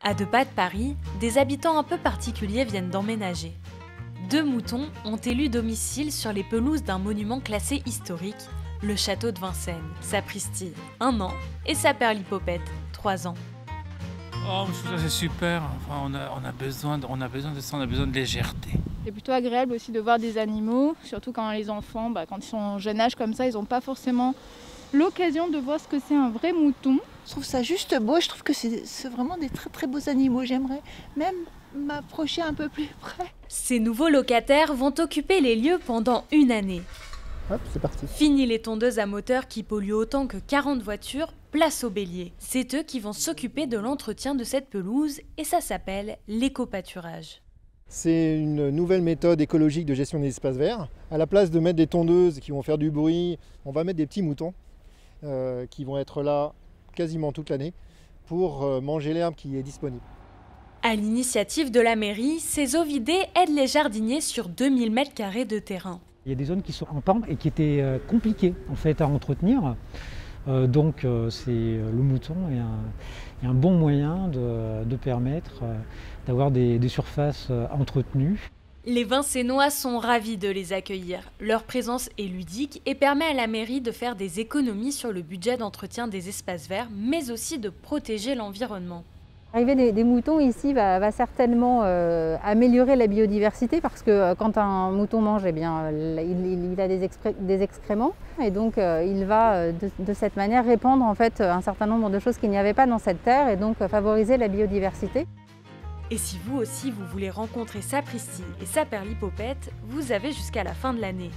À 2 pas de Paris, des habitants un peu particuliers viennent d'emménager. 2 moutons ont élu domicile sur les pelouses d'un monument classé historique, le château de Vincennes. Sapristi, 1 an, et sa perlipopette, 3 ans. Oh, ça c'est super. Enfin, on a besoin de ça, on a besoin de légèreté. C'est plutôt agréable aussi de voir des animaux, surtout quand les enfants, quand ils sont en jeune âge comme ça, ils n'ont pas forcément l'occasion de voir ce que c'est un vrai mouton. Je trouve ça juste beau, je trouve que c'est vraiment des très très beaux animaux. J'aimerais même m'approcher un peu plus près. Ces nouveaux locataires vont occuper les lieux pendant 1 année. Hop, c'est parti. Fini les tondeuses à moteur qui polluent autant que 40 voitures, place aux béliers. C'est eux qui vont s'occuper de l'entretien de cette pelouse et ça s'appelle l'éco-pâturage. C'est une nouvelle méthode écologique de gestion des espaces verts. À la place de mettre des tondeuses qui vont faire du bruit, on va mettre des petits moutons qui vont être là quasiment toute l'année pour manger l'herbe qui est disponible. À l'initiative de la mairie, ces ovidés aident les jardiniers sur 2000 m² de terrain. Il y a des zones qui sont en pente et qui étaient compliquées en fait à entretenir. Donc le mouton est un bon moyen de permettre d'avoir des surfaces entretenues. Les Vincennois sont ravis de les accueillir. Leur présence est ludique et permet à la mairie de faire des économies sur le budget d'entretien des espaces verts, mais aussi de protéger l'environnement. L'arrivée des moutons ici va certainement améliorer la biodiversité parce que quand un mouton mange, eh bien, il a des excréments et donc il va de cette manière répandre en fait, un certain nombre de choses qu'il n'y avait pas dans cette terre et donc favoriser la biodiversité. Et si vous aussi vous voulez rencontrer Sapristi et sa perlipopette, vous avez jusqu'à la fin de l'année.